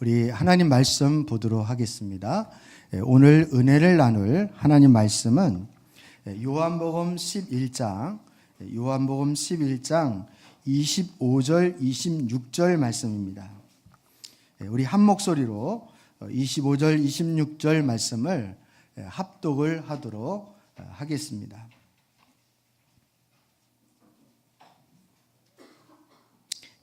우리 하나님 말씀 보도록 하겠습니다. 오늘 은혜를 나눌 하나님 말씀은 요한복음 11장 25절, 26절 말씀입니다. 우리 한 목소리로 25절, 26절 말씀을 합독을 하도록 하겠습니다.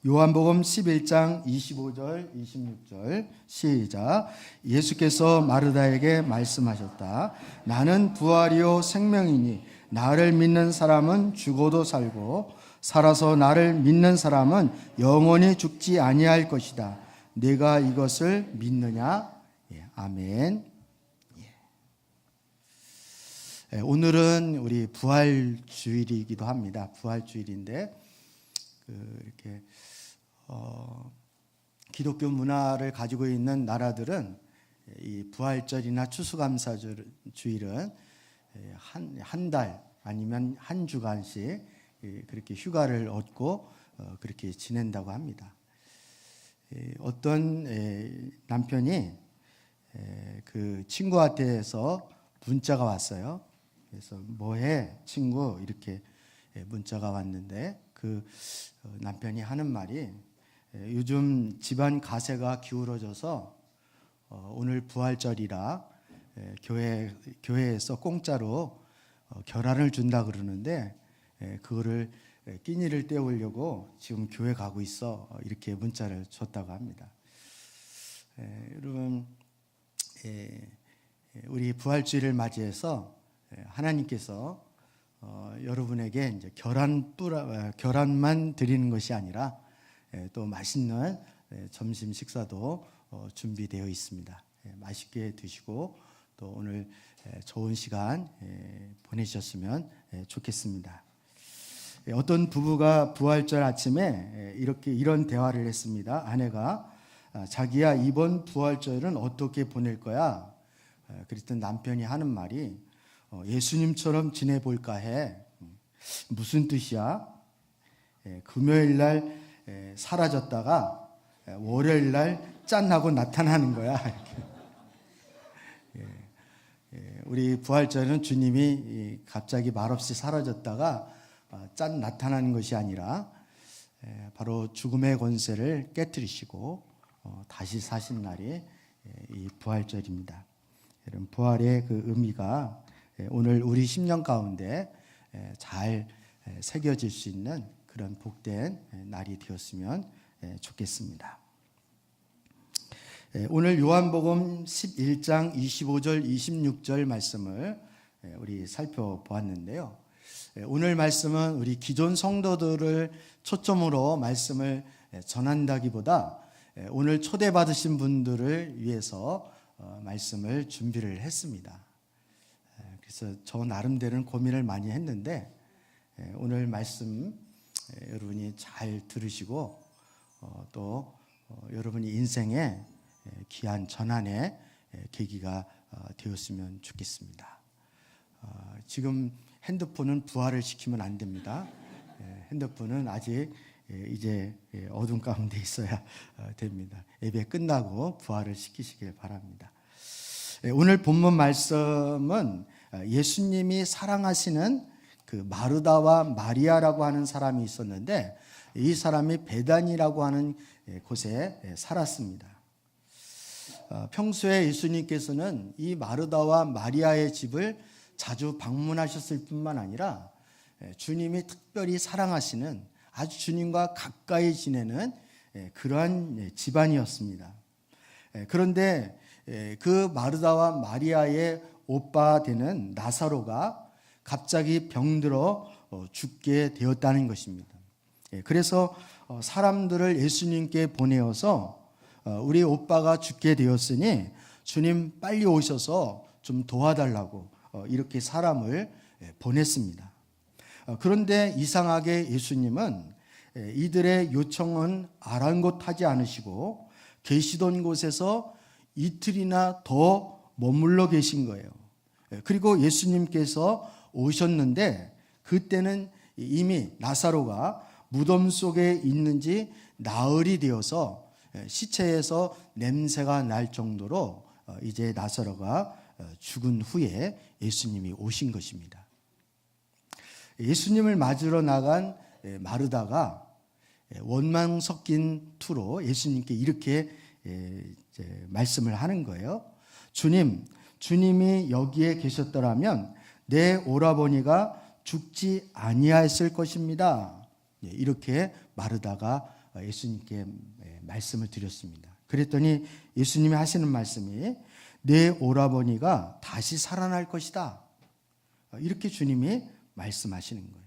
요한복음 11장 25절 26절 시작. 예수께서 마르다에게 말씀하셨다. 나는 부활이요 생명이니 나를 믿는 사람은 죽어도 살고 살아서 나를 믿는 사람은 영원히 죽지 아니할 것이다. 네가 이것을 믿느냐? 아멘. 오늘은 우리 부활주일이기도 합니다. 부활주일인데 이렇게 기독교 문화를 가지고 있는 나라들은 이 부활절이나 추수감사주일은 한 달 아니면 한 주간씩 그렇게 휴가를 얻고 그렇게 지낸다고 합니다. 어떤 남편이 그 친구한테서 문자가 왔어요. 그래서 뭐해 친구 이렇게 문자가 왔는데 그 남편이 하는 말이 요즘 집안 가세가 기울어져서 오늘 부활절이라 교회에서 공짜로 계란을 준다 그러는데 그거를 끼니를 때우려고 지금 교회 가고 있어 이렇게 문자를 줬다고 합니다. 여러분 우리 부활주일을 맞이해서 하나님께서 여러분에게 이제 계란만 드리는 것이 아니라 또 맛있는 점심 식사도 준비되어 있습니다. 맛있게 드시고 또 오늘 좋은 시간 보내셨으면 좋겠습니다. 어떤 부부가 부활절 아침에 이런 대화를 했습니다. 아내가 자기야 이번 부활절은 어떻게 보낼 거야? 그랬더니 남편이 하는 말이 예수님처럼 지내볼까 해. 무슨 뜻이야? 금요일 날 사라졌다가 월요일 날 짠하고 나타나는 거야. 우리 부활절은 주님이 갑자기 말없이 사라졌다가 짠 나타나는 것이 아니라 바로 죽음의 권세를 깨뜨리시고 다시 사신 날이 이 부활절입니다. 여러분 부활의 그 의미가 오늘 우리 심령 가운데 잘 새겨질 수 있는 그런 복된 날이 되었으면 좋겠습니다. 오늘 요한복음 11장 25절 26절 말씀을 우리 살펴보았는데요. 오늘 말씀은 우리 기존 성도들을 초점으로 말씀을 전한다기보다 오늘 초대받으신 분들을 위해서 말씀을 준비를 했습니다. 그래서 저 나름대로는 고민을 많이 했는데 오늘 말씀 여러분이 잘 들으시고 또 여러분이 인생의 귀한 전환의 계기가 되었으면 좋겠습니다. 지금 핸드폰은 부활을 시키면 안 됩니다. 핸드폰은 아직 이제 어둠 가운데 있어야 됩니다. 예배 끝나고 부활을 시키시길 바랍니다. 오늘 본문 말씀은 예수님이 사랑하시는 그 마르다와 마리아라고 하는 사람이 있었는데 이 사람이 베단이라고 하는 곳에 살았습니다. 평소에 예수님께서는 이 마르다와 마리아의 집을 자주 방문하셨을 뿐만 아니라 주님이 특별히 사랑하시는 아주 주님과 가까이 지내는 그러한 집안이었습니다. 그런데 그 마르다와 마리아의 오빠 되는 나사로가 갑자기 병들어 죽게 되었다는 것입니다. 그래서 사람들을 예수님께 보내어서 우리 오빠가 죽게 되었으니 주님 빨리 오셔서 좀 도와달라고 이렇게 사람을 보냈습니다. 그런데 이상하게 예수님은 이들의 요청은 아랑곳하지 않으시고 계시던 곳에서 이틀이나 더 머물러 계신 거예요. 그리고 예수님께서 오셨는데 그때는 이미 나사로가 무덤 속에 있는지 나흘이 되어서 시체에서 냄새가 날 정도로 이제 나사로가 죽은 후에 예수님이 오신 것입니다. 예수님을 맞으러 나간 마르다가 원망 섞인 투로 예수님께 이렇게 말씀을 하는 거예요. 주님이 여기에 계셨더라면 내 오라버니가 죽지 아니하였을 것입니다. 이렇게 마르다가 예수님께 말씀을 드렸습니다. 그랬더니 예수님이 하시는 말씀이 내 오라버니가 다시 살아날 것이다. 이렇게 주님이 말씀하시는 거예요.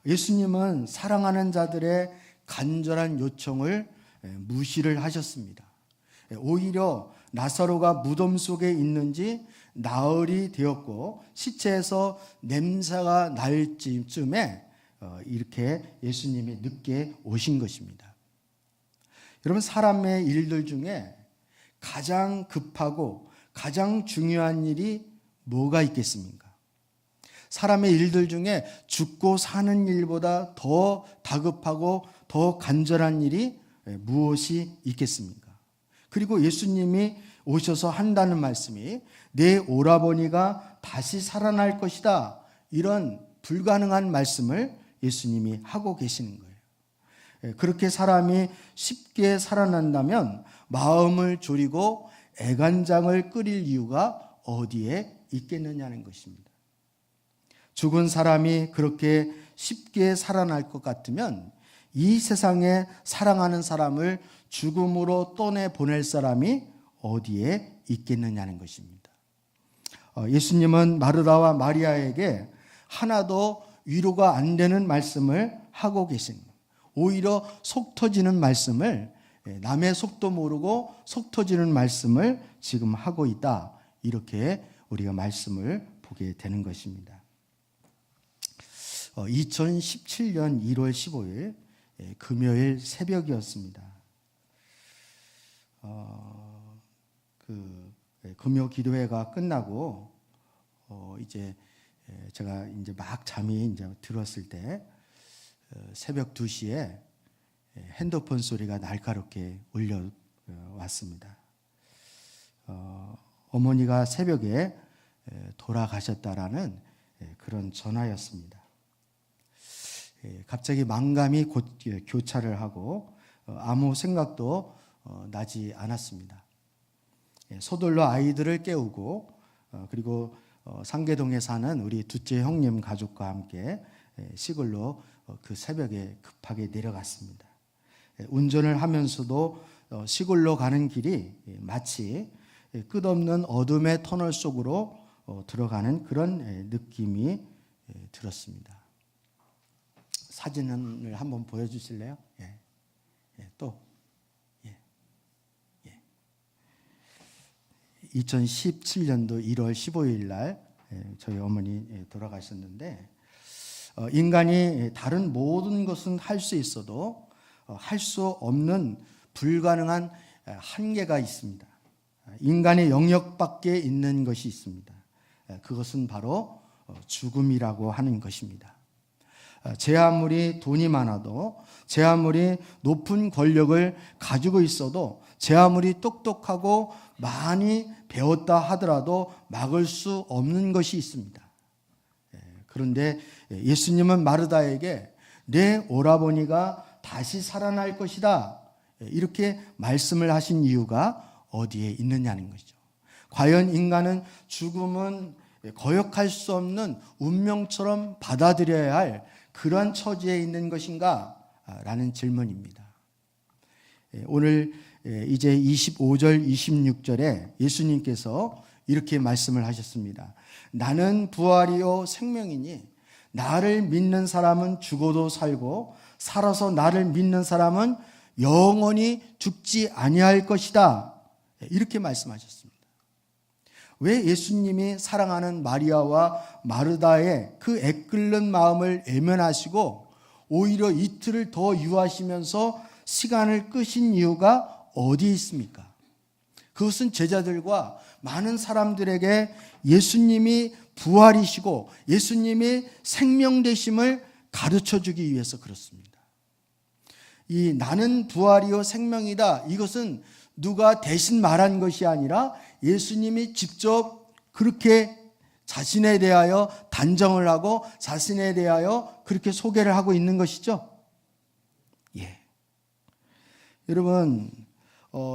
예수님은 사랑하는 자들의 간절한 요청을 무시를 하셨습니다. 오히려 나사로가 무덤 속에 있는지 나흘이 되었고 시체에서 냄새가 날 즈음에 이렇게 예수님이 늦게 오신 것입니다. 여러분, 사람의 일들 중에 가장 급하고 가장 중요한 일이 뭐가 있겠습니까? 사람의 일들 중에 죽고 사는 일보다 더 다급하고 더 간절한 일이 무엇이 있겠습니까? 그리고 예수님이 오셔서 한다는 말씀이 내 오라버니가 다시 살아날 것이다. 이런 불가능한 말씀을 예수님이 하고 계시는 거예요. 그렇게 사람이 쉽게 살아난다면 마음을 졸이고 애간장을 끓일 이유가 어디에 있겠느냐는 것입니다. 죽은 사람이 그렇게 쉽게 살아날 것 같으면 이 세상에 사랑하는 사람을 죽음으로 떠내보낼 사람이 어디에 있겠느냐는 것입니다. 예수님은 마르다와 마리아에게 하나도 위로가 안 되는 말씀을 하고 계십니다. 오히려 속 터지는 말씀을, 남의 속도 모르고 속 터지는 말씀을 지금 하고 있다. 이렇게 우리가 말씀을 보게 되는 것입니다. 2017년 1월 15일 금요일 새벽이었습니다. 금요 기도회가 끝나고 이제 제가 이제 막 잠이 이제 들었을 때 새벽 2시에 핸드폰 소리가 날카롭게 울려왔습니다. 어머니가 새벽에 돌아가셨다라는 그런 전화였습니다. 갑자기 망감이 교차를 하고 아무 생각도 나지 않았습니다. 서둘러 아이들을 깨우고 그리고 상계동에 사는 우리 둘째 형님 가족과 함께 시골로 그 새벽에 급하게 내려갔습니다. 운전을 하면서도 시골로 가는 길이 마치 끝없는 어둠의 터널 속으로 들어가는 그런 느낌이 들었습니다. 사진을 한번 보여주실래요? 또 2017년도 1월 15일 날 저희 어머니 돌아가셨는데 인간이 다른 모든 것은 할 수 있어도 할 수 없는 불가능한 한계가 있습니다. 인간의 영역 밖에 있는 것이 있습니다. 그것은 바로 죽음이라고 하는 것입니다. 제 아무리 돈이 많아도, 제 아무리 높은 권력을 가지고 있어도, 제 아무리 똑똑하고 많이 배웠다 하더라도 막을 수 없는 것이 있습니다. 그런데 예수님은 마르다에게 내 오라버니가 다시 살아날 것이다, 이렇게 말씀을 하신 이유가 어디에 있느냐는 것이죠. 과연 인간은 죽음은 거역할 수 없는 운명처럼 받아들여야 할 그러한 처지에 있는 것인가? 라는 질문입니다. 오늘 이제 25절, 26절에 예수님께서 이렇게 말씀을 하셨습니다. 나는 부활이요 생명이니 나를 믿는 사람은 죽어도 살고 살아서 나를 믿는 사람은 영원히 죽지 아니할 것이다. 이렇게 말씀하셨습니다. 왜 예수님이 사랑하는 마리아와 마르다의 그 애끓는 마음을 외면하시고 오히려 이틀을 더 유하시면서 시간을 끄신 이유가 어디 있습니까? 그것은 제자들과 많은 사람들에게 예수님이 부활이시고 예수님이 생명 되심을 가르쳐 주기 위해서 그렇습니다. 이 나는 부활이요 생명이다. 이것은 누가 대신 말한 것이 아니라 예수님이 직접 그렇게 자신에 대하여 단정을 하고 자신에 대하여 그렇게 소개를 하고 있는 것이죠. 예. 여러분,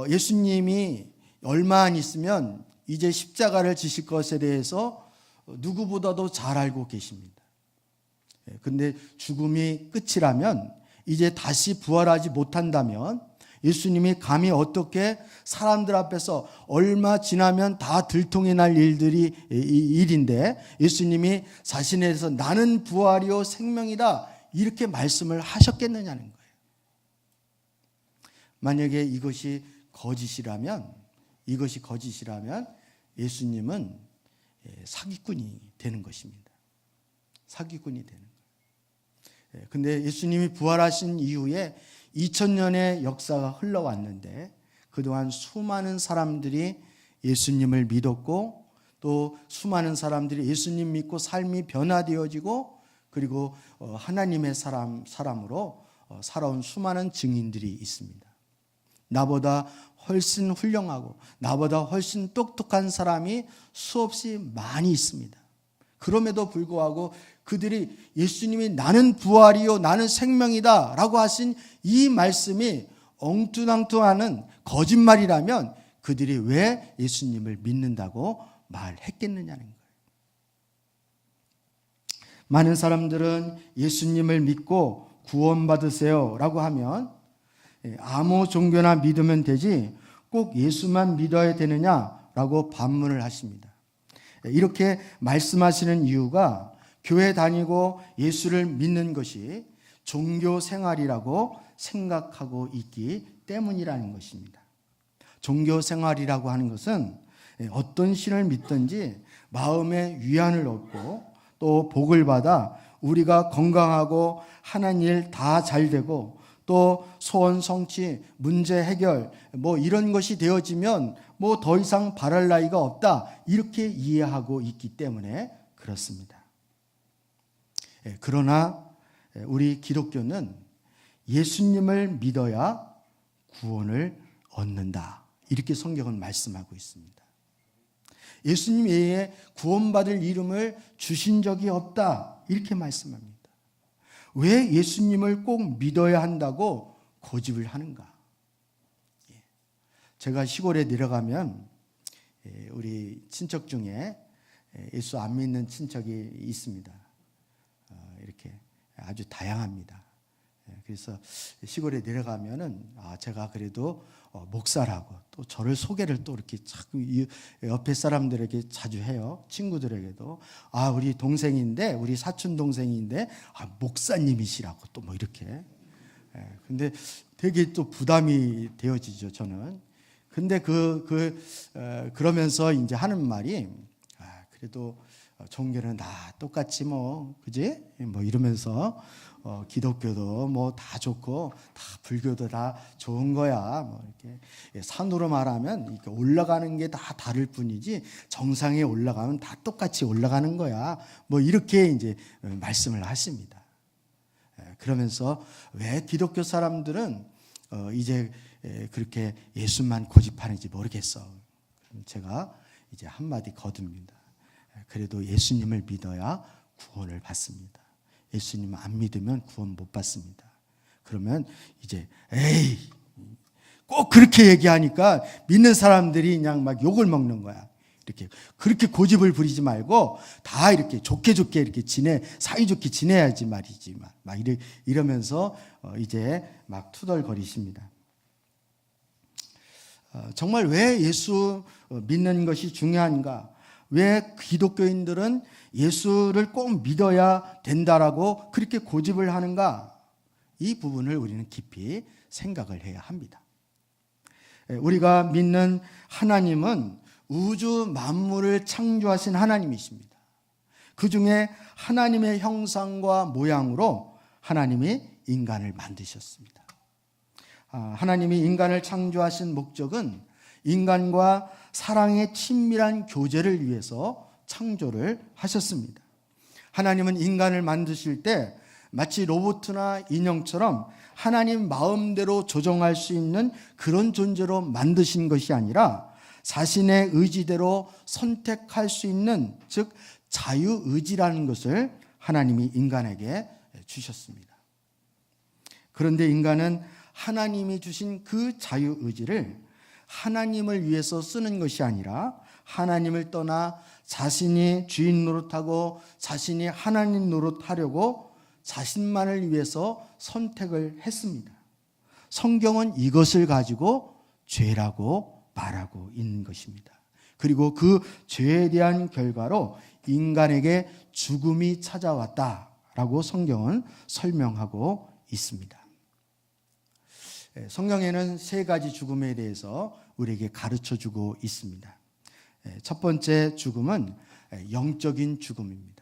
예수님이 얼마 안 있으면 이제 십자가를 지실 것에 대해서 누구보다도 잘 알고 계십니다. 근데 죽음이 끝이라면, 이제 다시 부활하지 못한다면 예수님이 감히 어떻게 사람들 앞에서 얼마 지나면 다 들통이 날 일인데 예수님이 자신에 대해서 나는 부활이요 생명이다 이렇게 말씀을 하셨겠느냐는 거예요. 만약에 이것이 거짓이라면 예수님은 사기꾼이 되는 것입니다. 사기꾼이 되는 거예요. 근데 예수님이 부활하신 이후에 2000년의 역사가 흘러왔는데 그동안 수많은 사람들이 예수님을 믿었고 또 수많은 사람들이 예수님 믿고 삶이 변화되어지고 그리고 하나님의 사람으로 살아온 수많은 증인들이 있습니다. 나보다 훨씬 훌륭하고 나보다 훨씬 똑똑한 사람이 수없이 많이 있습니다. 그럼에도 불구하고 그들이 예수님이 나는 부활이요 나는 생명이다 라고 하신 이 말씀이 엉뚱앙뚱하는 거짓말이라면 그들이 왜 예수님을 믿는다고 말했겠느냐는 거예요. 많은 사람들은 예수님을 믿고 구원받으세요 라고 하면 아무 종교나 믿으면 되지 꼭 예수만 믿어야 되느냐라고 반문을 하십니다. 이렇게 말씀하시는 이유가 교회 다니고 예수를 믿는 것이 종교 생활이라고 생각하고 있기 때문이라는 것입니다. 종교 생활이라고 하는 것은 어떤 신을 믿든지 마음의 위안을 얻고 또 복을 받아 우리가 건강하고 하는 일 다 잘 되고 또 소원 성취, 문제 해결 이런 것이 되어지면 더 이상 바랄 나위가 없다 이렇게 이해하고 있기 때문에 그렇습니다. 그러나 우리 기독교는 예수님을 믿어야 구원을 얻는다 이렇게 성경은 말씀하고 있습니다. 예수님 외에 구원받을 이름을 주신 적이 없다 이렇게 말씀합니다. 왜 예수님을 꼭 믿어야 한다고 고집을 하는가? 제가 시골에 내려가면 우리 친척 중에 예수 안 믿는 친척이 있습니다. 이렇게 아주 다양합니다. 그래서 시골에 내려가면은 제가 그래도 목사라고 또 저를 소개를 또 이렇게 자꾸 옆에 사람들에게 자주 해요. 친구들에게도 우리 동생인데 우리 사촌 동생인데 목사님이시라고 또 이렇게. 근데 되게 또 부담이 되어지죠 저는. 근데 그러면서 이제 하는 말이 그래도 종교는 다 똑같지 그지? 이러면서 기독교도 다 좋고 다 불교도 다 좋은 거야. 이렇게 산으로 말하면 이렇게 올라가는 게 다 다를 뿐이지 정상에 올라가면 다 똑같이 올라가는 거야. 이렇게 이제 말씀을 하십니다. 그러면서 왜 기독교 사람들은 이제 그렇게 예수만 고집하는지 모르겠어. 제가 이제 한마디 거둡니다. 그래도 예수님을 믿어야 구원을 받습니다. 예수님 안 믿으면 구원 못 받습니다. 그러면 이제 꼭 그렇게 얘기하니까 믿는 사람들이 그냥 욕을 먹는 거야. 이렇게 그렇게 고집을 부리지 말고 다 이렇게 좋게 이렇게 사이좋게 지내야지 말이지 이러면서 이제 투덜거리십니다. 정말 왜 예수 믿는 것이 중요한가? 왜 기독교인들은 예수를 꼭 믿어야 된다라고 그렇게 고집을 하는가? 이 부분을 우리는 깊이 생각을 해야 합니다. 우리가 믿는 하나님은 우주 만물을 창조하신 하나님이십니다. 그 중에 하나님의 형상과 모양으로 하나님이 인간을 만드셨습니다. 하나님이 인간을 창조하신 목적은 인간과 사랑의 친밀한 교제를 위해서 창조를 하셨습니다. 하나님은 인간을 만드실 때 마치 로봇이나 인형처럼 하나님 마음대로 조정할 수 있는 그런 존재로 만드신 것이 아니라 자신의 의지대로 선택할 수 있는, 즉 자유의지라는 것을 하나님이 인간에게 주셨습니다. 그런데 인간은 하나님이 주신 그 자유의지를 하나님을 위해서 쓰는 것이 아니라 하나님을 떠나 자신이 주인 노릇하고 자신이 하나님 노릇하려고 자신만을 위해서 선택을 했습니다. 성경은 이것을 가지고 죄라고 말하고 있는 것입니다. 그리고 그 죄에 대한 결과로 인간에게 죽음이 찾아왔다라고 성경은 설명하고 있습니다. 성경에는 세 가지 죽음에 대해서 우리에게 가르쳐주고 있습니다. 첫 번째 죽음은 영적인 죽음입니다.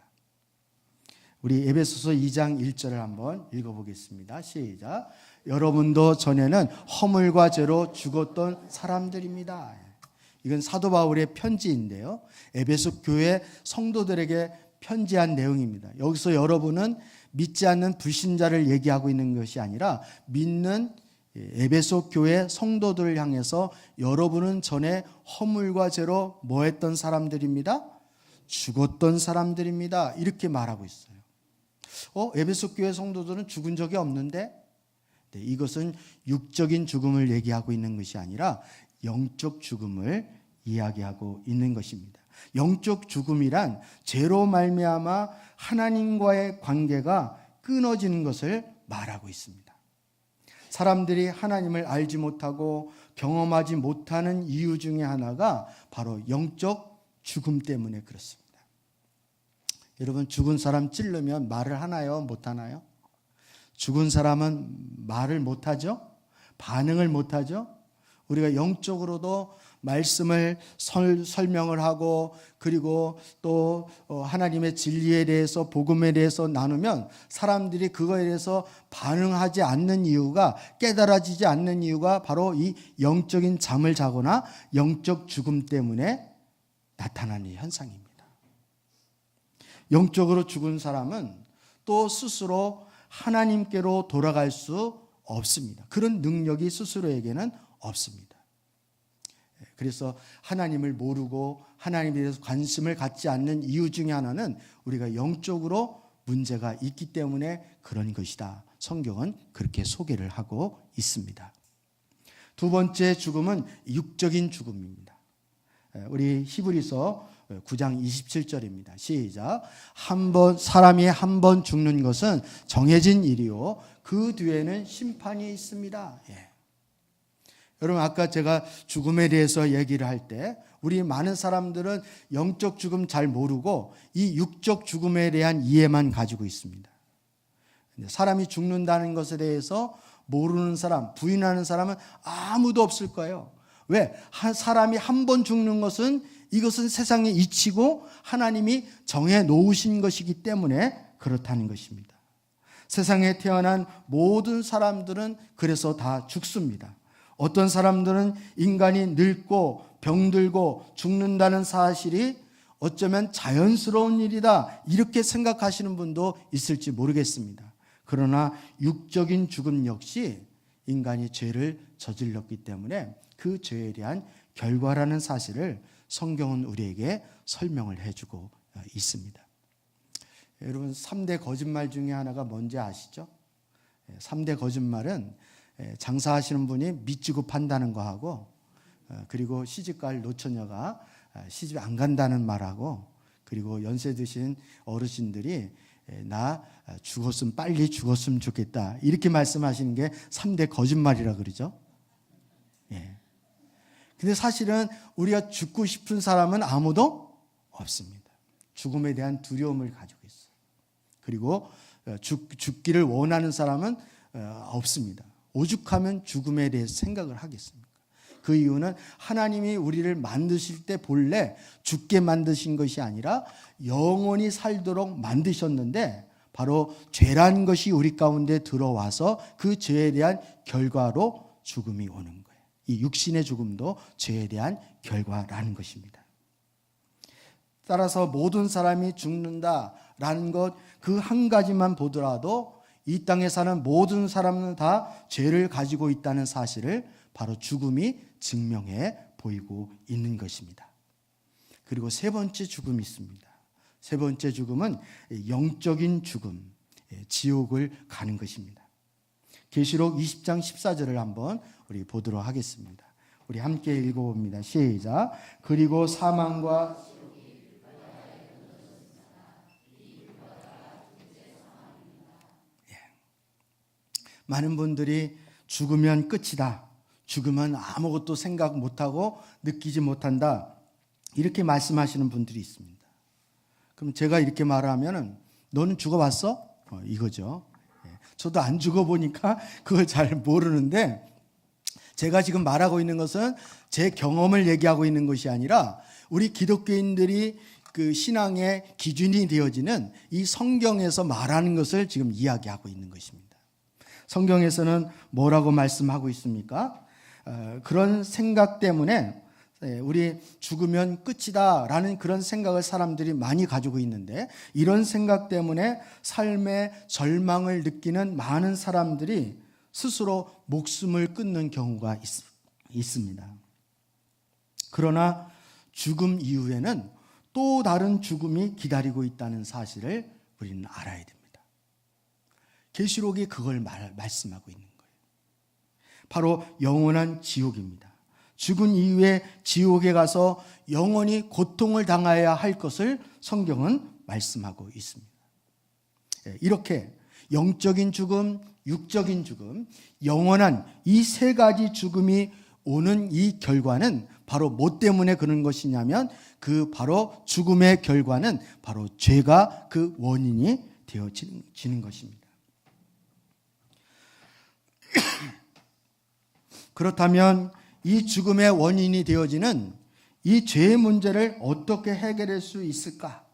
우리 에베소서 2장 1절을 한번 읽어보겠습니다. 시작. 여러분도 전에는 허물과 죄로 죽었던 사람들입니다. 이건 사도 바울의 편지인데요. 에베소 교회 성도들에게 편지한 내용입니다. 여기서 여러분은 믿지 않는 불신자를 얘기하고 있는 것이 아니라 믿는 에베소 교회 성도들을 향해서 여러분은 전에 허물과 죄로 뭐 했던 사람들입니다? 죽었던 사람들입니다. 이렇게 말하고 있어요. 에베소 교회 성도들은 죽은 적이 없는데? 네, 이것은 육적인 죽음을 얘기하고 있는 것이 아니라 영적 죽음을 이야기하고 있는 것입니다. 영적 죽음이란 죄로 말미암아 하나님과의 관계가 끊어지는 것을 말하고 있습니다. 사람들이 하나님을 알지 못하고 경험하지 못하는 이유 중에 하나가 바로 영적 죽음 때문에 그렇습니다. 여러분, 죽은 사람 찌르면 말을 하나요? 못하나요? 죽은 사람은 말을 못하죠? 반응을 못하죠? 우리가 영적으로도 말씀을 설명을 하고 그리고 또 하나님의 진리에 대해서 복음에 대해서 나누면 사람들이 그거에 대해서 반응하지 않는 이유가, 깨달아지지 않는 이유가 바로 이 영적인 잠을 자거나 영적 죽음 때문에 나타나는 현상입니다. 영적으로 죽은 사람은 또 스스로 하나님께로 돌아갈 수 없습니다. 그런 능력이 스스로에게는 없습니다. 그래서 하나님을 모르고 하나님에 대해서 관심을 갖지 않는 이유 중에 하나는 우리가 영적으로 문제가 있기 때문에 그런 것이다. 성경은 그렇게 소개를 하고 있습니다. 두 번째 죽음은 육적인 죽음입니다. 우리 히브리서 9장 27절입니다. 시작. 사람이 한 번 죽는 것은 정해진 일이요 그 뒤에는 심판이 있습니다. 여러분, 아까 제가 죽음에 대해서 얘기를 할 때 우리 많은 사람들은 영적 죽음 잘 모르고 이 육적 죽음에 대한 이해만 가지고 있습니다. 사람이 죽는다는 것에 대해서 모르는 사람, 부인하는 사람은 아무도 없을 거예요. 왜? 사람이 한 번 죽는 것은 이것은 세상의 이치고 하나님이 정해 놓으신 것이기 때문에 그렇다는 것입니다. 세상에 태어난 모든 사람들은 그래서 다 죽습니다. 어떤 사람들은 인간이 늙고 병들고 죽는다는 사실이 어쩌면 자연스러운 일이다 이렇게 생각하시는 분도 있을지 모르겠습니다. 그러나 육적인 죽음 역시 인간이 죄를 저질렀기 때문에 그 죄에 대한 결과라는 사실을 성경은 우리에게 설명을 해주고 있습니다. 여러분, 3대 거짓말 중에 하나가 뭔지 아시죠? 3대 거짓말은 장사하시는 분이 밑지고 판다는 거하고 그리고 시집갈 노처녀가 시집 안 간다는 말하고 그리고 연세 드신 어르신들이 나 죽었으면 빨리 죽었으면 좋겠다 이렇게 말씀하시는 게 3대 거짓말이라 그러죠. 근데 사실은 우리가 죽고 싶은 사람은 아무도 없습니다. 죽음에 대한 두려움을 가지고 있어요. 그리고 죽기를 원하는 사람은 없습니다. 오죽하면 죽음에 대해서 생각을 하겠습니까? 그 이유는 하나님이 우리를 만드실 때 본래 죽게 만드신 것이 아니라 영원히 살도록 만드셨는데 바로 죄라는 것이 우리 가운데 들어와서 그 죄에 대한 결과로 죽음이 오는 거예요. 이 육신의 죽음도 죄에 대한 결과라는 것입니다. 따라서 모든 사람이 죽는다라는 것 그 한 가지만 보더라도 이 땅에 사는 모든 사람은 다 죄를 가지고 있다는 사실을 바로 죽음이 증명해 보이고 있는 것입니다. 그리고 세 번째 죽음이 있습니다. 세 번째 죽음은 영적인 죽음, 지옥을 가는 것입니다. 계시록 20장 14절을 한번 우리 보도록 하겠습니다. 우리 함께 읽어봅니다. 시작. 그리고 사망과 많은 분들이 죽으면 끝이다. 죽으면 아무것도 생각 못하고 느끼지 못한다. 이렇게 말씀하시는 분들이 있습니다. 그럼 제가 이렇게 말하면 너는 죽어봤어? 이거죠. 저도 안 죽어보니까 그걸 잘 모르는데 제가 지금 말하고 있는 것은 제 경험을 얘기하고 있는 것이 아니라 우리 기독교인들이 그 신앙의 기준이 되어지는 이 성경에서 말하는 것을 지금 이야기하고 있는 것입니다. 성경에서는 뭐라고 말씀하고 있습니까? 그런 생각 때문에 우리 죽으면 끝이다 라는 그런 생각을 사람들이 많이 가지고 있는데 이런 생각 때문에 삶의 절망을 느끼는 많은 사람들이 스스로 목숨을 끊는 경우가 있습니다. 그러나 죽음 이후에는 또 다른 죽음이 기다리고 있다는 사실을 우리는 알아야 됩니다. 계시록이 그걸 말씀하고 있는 거예요. 바로 영원한 지옥입니다. 죽은 이후에 지옥에 가서 영원히 고통을 당해야 할 것을 성경은 말씀하고 있습니다. 이렇게 영적인 죽음, 육적인 죽음, 영원한 이 세 가지 죽음이 오는 이 결과는 바로 뭐 때문에 그런 것이냐면 그 바로 죽음의 결과는 바로 죄가 그 원인이 되어지는 것입니다. 그렇다면 이 죽음의 원인이 되어지는 이 죄의 문제를 어떻게 해결할 수 있을까?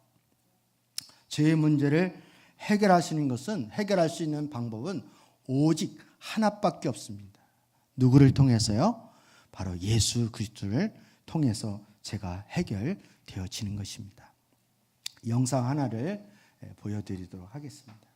죄의 문제를 해결할 수 있는 방법은 오직 하나밖에 없습니다. 누구를 통해서요? 바로 예수 그리스도를 통해서 제가 해결되어지는 것입니다. 영상 하나를 보여드리도록 하겠습니다.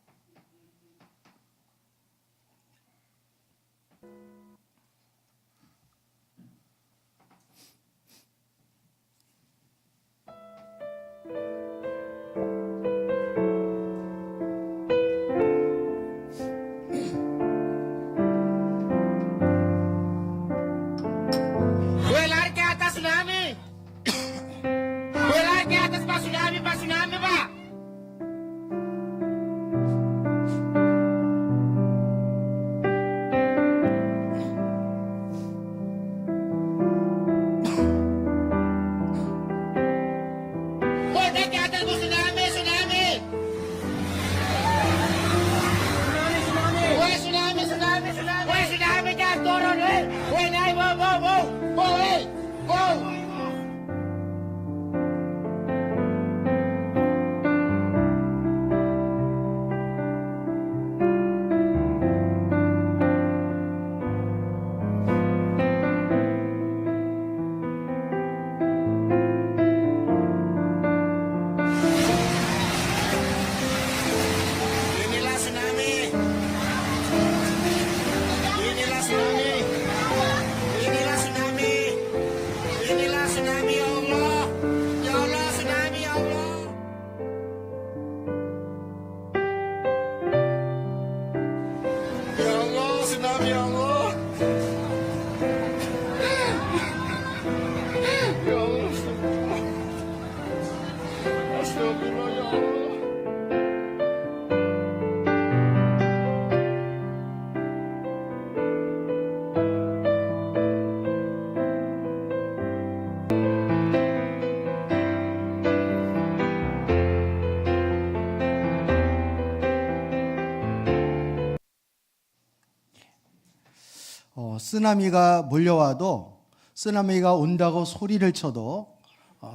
쓰나미가 몰려와도 쓰나미가 온다고 소리를 쳐도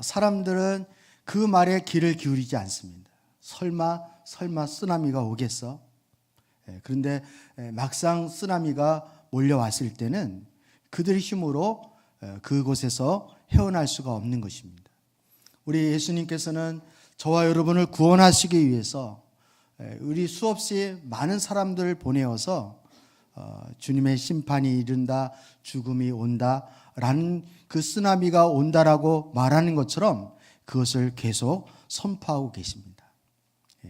사람들은 그 말에 귀를 기울이지 않습니다. 설마 쓰나미가 오겠어? 그런데 막상 쓰나미가 몰려왔을 때는 그들의 힘으로 그곳에서 헤어날 수가 없는 것입니다. 우리 예수님께서는 저와 여러분을 구원하시기 위해서 우리 수없이 많은 사람들을 보내어서 주님의 심판이 이른다, 죽음이 온다라는 그 쓰나미가 온다라고 말하는 것처럼 그것을 계속 선포하고 계십니다.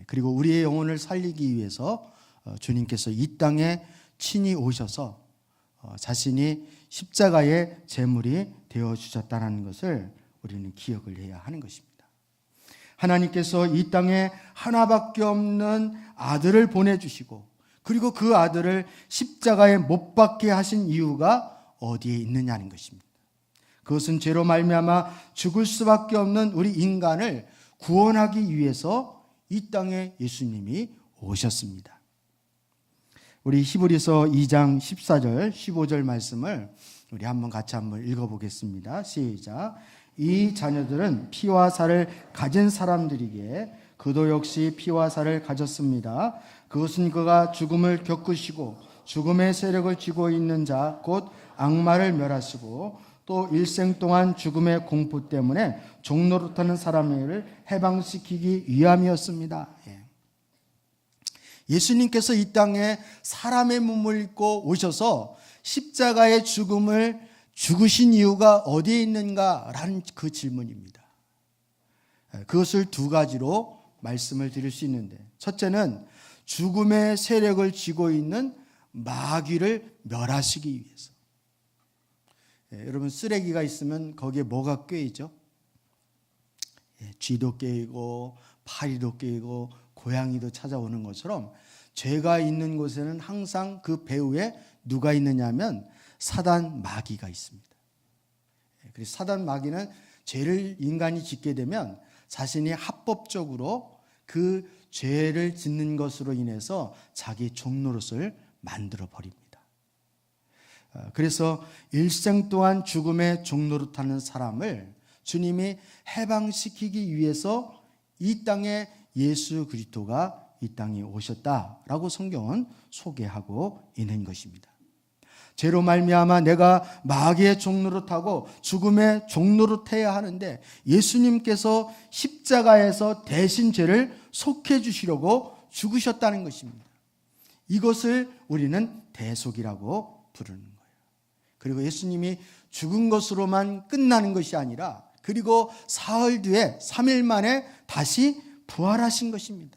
그리고 우리의 영혼을 살리기 위해서 주님께서 이 땅에 친히 오셔서 자신이 십자가의 제물이 되어주셨다는 것을 우리는 기억을 해야 하는 것입니다. 하나님께서 이 땅에 하나밖에 없는 아들을 보내주시고 그리고 그 아들을 십자가에 못 박게 하신 이유가 어디에 있느냐는 것입니다. 그것은 죄로 말미암아 죽을 수밖에 없는 우리 인간을 구원하기 위해서 이 땅에 예수님이 오셨습니다. 우리 히브리서 2장 14절 15절 말씀을 우리 같이 한번 읽어보겠습니다. 시작. 이 자녀들은 피와 살을 가진 사람들이기에 그도 역시 피와 살을 가졌습니다. 그것은 그가 죽음을 겪으시고 죽음의 세력을 쥐고 있는 자 곧 악마를 멸하시고 또 일생 동안 죽음의 공포 때문에 종노릇하는 사람을 해방시키기 위함이었습니다. 예수님께서 이 땅에 사람의 몸을 입고 오셔서 십자가의 죽음을 죽으신 이유가 어디에 있는가라는 그 질문입니다. 그것을 두 가지로 말씀을 드릴 수 있는데, 첫째는 죽음의 세력을 쥐고 있는 마귀를 멸하시기 위해서. 여러분, 쓰레기가 있으면 거기에 뭐가 꿰이죠? 쥐도 꿰이고 파리도 꿰이고 고양이도 찾아오는 것처럼 죄가 있는 곳에는 항상 그 배후에 누가 있느냐면 사단 마귀가 있습니다. 그래서 사단 마귀는 죄를 인간이 짓게 되면 자신이 합법적으로 그 죄를 짓는 것으로 인해서 자기 종노릇을 만들어 버립니다. 그래서 일생 동안 죽음의 종노릇하는 사람을 주님이 해방시키기 위해서 이 땅에 예수 그리스도가 이 땅에 오셨다라고 성경은 소개하고 있는 것입니다. 죄로 말미암아 내가 마귀의 종노릇하고 죽음의 종노릇해야 하는데 예수님께서 십자가에서 대신 죄를 속해 주시려고 죽으셨다는 것입니다. 이것을 우리는 대속이라고 부르는 거예요. 그리고 예수님이 죽은 것으로만 끝나는 것이 아니라 그리고 사흘 뒤에 3일 만에 다시 부활하신 것입니다.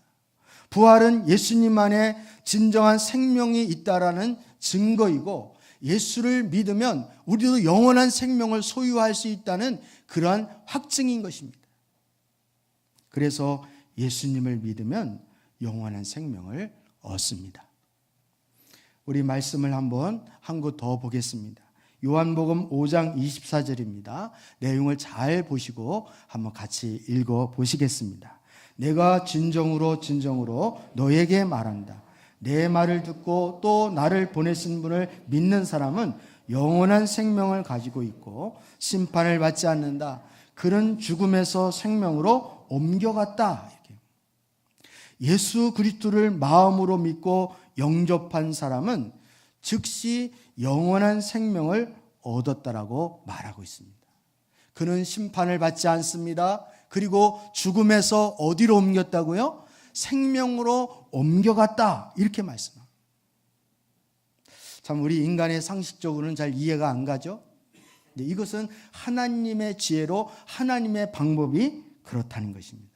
부활은 예수님 안에 진정한 생명이 있다라는 증거이고 예수를 믿으면 우리도 영원한 생명을 소유할 수 있다는 그러한 확증인 것입니다. 그래서 예수님을 믿으면 영원한 생명을 얻습니다. 우리 말씀을 한번 한 구 더 보겠습니다. 요한복음 5장 24절입니다. 내용을 잘 보시고 한번 같이 읽어 보시겠습니다. 내가 진정으로 너에게 말한다. 내 말을 듣고 또 나를 보내신 분을 믿는 사람은 영원한 생명을 가지고 있고 심판을 받지 않는다. 그는 죽음에서 생명으로 옮겨갔다. 이렇게. 예수 그리스도를 마음으로 믿고 영접한 사람은 즉시 영원한 생명을 얻었다라고 말하고 있습니다. 그는 심판을 받지 않습니다. 그리고 죽음에서 어디로 옮겼다고요? 생명으로 옮겨갔다. 이렇게 말씀합니다. 참 우리 인간의 상식적으로는 잘 이해가 안 가죠? 이것은 하나님의 지혜로 하나님의 방법이 그렇다는 것입니다.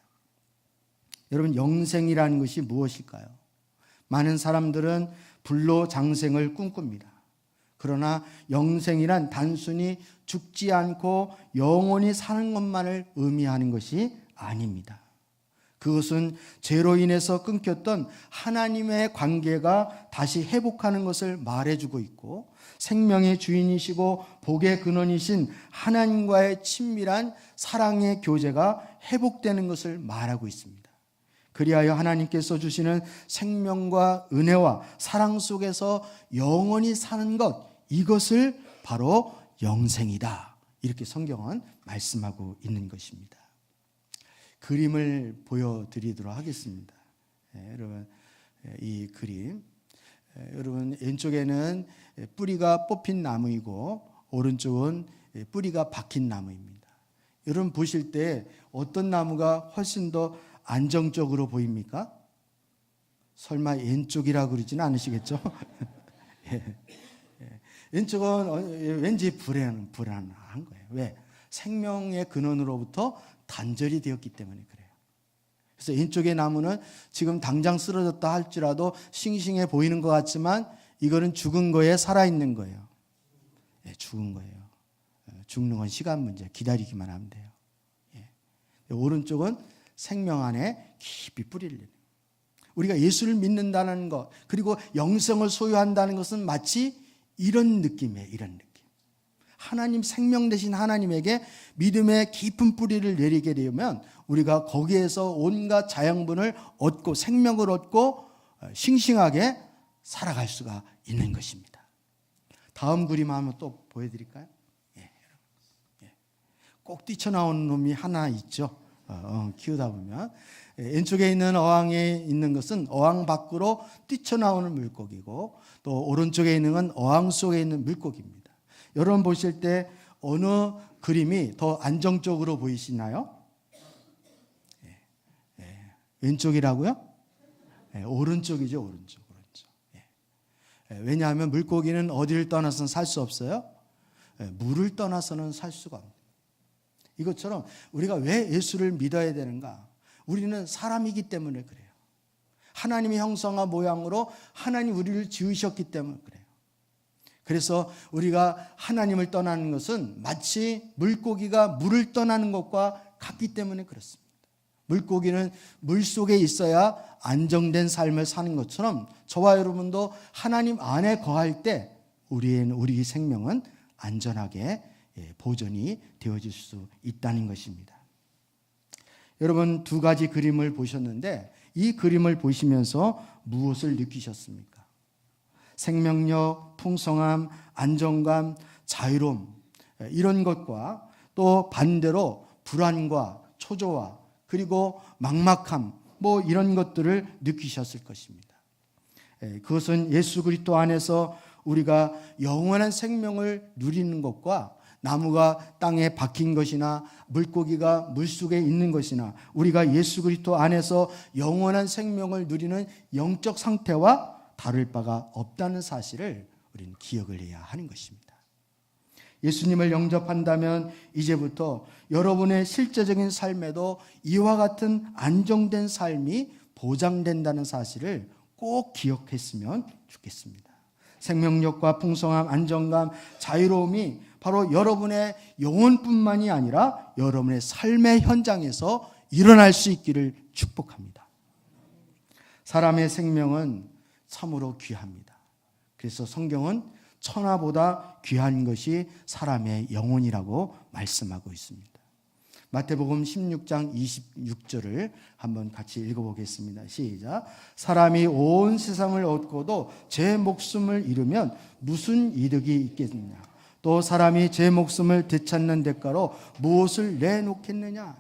여러분, 영생이라는 것이 무엇일까요? 많은 사람들은 불로장생을 꿈꿉니다. 그러나 영생이란 단순히 죽지 않고 영원히 사는 것만을 의미하는 것이 아닙니다. 그것은 죄로 인해서 끊겼던 하나님의 관계가 다시 회복하는 것을 말해주고 있고 생명의 주인이시고 복의 근원이신 하나님과의 친밀한 사랑의 교제가 회복되는 것을 말하고 있습니다. 그리하여 하나님께서 주시는 생명과 은혜와 사랑 속에서 영원히 사는 것, 이것을 바로 영생이다. 이렇게 성경은 말씀하고 있는 것입니다. 그림을 보여드리도록 하겠습니다. 여러분, 이 그림, 여러분 왼쪽에는 뿌리가 뽑힌 나무이고 오른쪽은 뿌리가 박힌 나무입니다. 여러분 보실 때 어떤 나무가 훨씬 더 안정적으로 보입니까? 설마 왼쪽이라고 그러지는 않으시겠죠? 예. 왼쪽은 왠지 불안한 거예요. 왜? 생명의 근원으로부터 단절이 되었기 때문에 그래요. 그래서 왼쪽의 나무는 지금 당장 쓰러졌다 할지라도 싱싱해 보이는 것 같지만 이거는 죽은 거에 살아있는 거예요. 예, 죽은 거예요. 죽는 건 시간 문제, 기다리기만 하면 돼요. 예. 오른쪽은 생명 안에 깊이 뿌리를 내요. 우리가 예수를 믿는다는 것, 그리고 영생을 소유한다는 것은 마치 이런 느낌이에요. 이런 느낌. 하나님, 생명 되신 하나님에게 믿음의 깊은 뿌리를 내리게 되면 우리가 거기에서 온갖 자양분을 얻고 생명을 얻고 싱싱하게 살아갈 수가 있는 것입니다. 다음 그림 한번 또 보여드릴까요? 예. 꼭 뛰쳐나오는 놈이 하나 있죠. 키우다 보면 왼쪽에 있는 어항에 있는 것은 어항 밖으로 뛰쳐나오는 물고기고 또 오른쪽에 있는 건 어항 속에 있는 물고기입니다. 여러분 보실 때 어느 그림이 더 안정적으로 보이시나요? 왼쪽이라고요? 오른쪽이죠. 오른쪽. 왜냐하면 물고기는 어디를 떠나서는 살 수 없어요? 물을 떠나서는 살 수가 없어요. 이것처럼 우리가 왜 예수를 믿어야 되는가? 우리는 사람이기 때문에 그래요. 하나님의 형상과 모양으로 하나님 우리를 지으셨기 때문에 그래요. 그래서 우리가 하나님을 떠나는 것은 마치 물고기가 물을 떠나는 것과 같기 때문에 그렇습니다. 물고기는 물속에 있어야 안정된 삶을 사는 것처럼 저와 여러분도 하나님 안에 거할 때 우리 생명은 안전하게 보존이 되어질 수 있다는 것입니다. 여러분 두 가지 그림을 보셨는데 이 그림을 보시면서 무엇을 느끼셨습니까? 생명력, 풍성함, 안정감, 자유로움 이런 것과 또 반대로 불안과 초조와 그리고 막막함 이런 것들을 느끼셨을 것입니다. 그것은 예수 그리스도 안에서 우리가 영원한 생명을 누리는 것과 나무가 땅에 박힌 것이나 물고기가 물속에 있는 것이나 우리가 예수 그리스도 안에서 영원한 생명을 누리는 영적 상태와 다를 바가 없다는 사실을 우리는 기억을 해야 하는 것입니다. 예수님을 영접한다면 이제부터 여러분의 실제적인 삶에도 이와 같은 안정된 삶이 보장된다는 사실을 꼭 기억했으면 좋겠습니다. 생명력과 풍성함, 안정감, 자유로움이 바로 여러분의 영혼뿐만이 아니라 여러분의 삶의 현장에서 일어날 수 있기를 축복합니다. 사람의 생명은 참으로 귀합니다. 그래서 성경은 천하보다 귀한 것이 사람의 영혼이라고 말씀하고 있습니다. 마태복음 16장 26절을 한번 같이 읽어보겠습니다. 시작. 사람이 온 세상을 얻고도 제 목숨을 잃으면 무슨 이득이 있겠느냐. 또 사람이 제 목숨을 되찾는 대가로 무엇을 내놓겠느냐.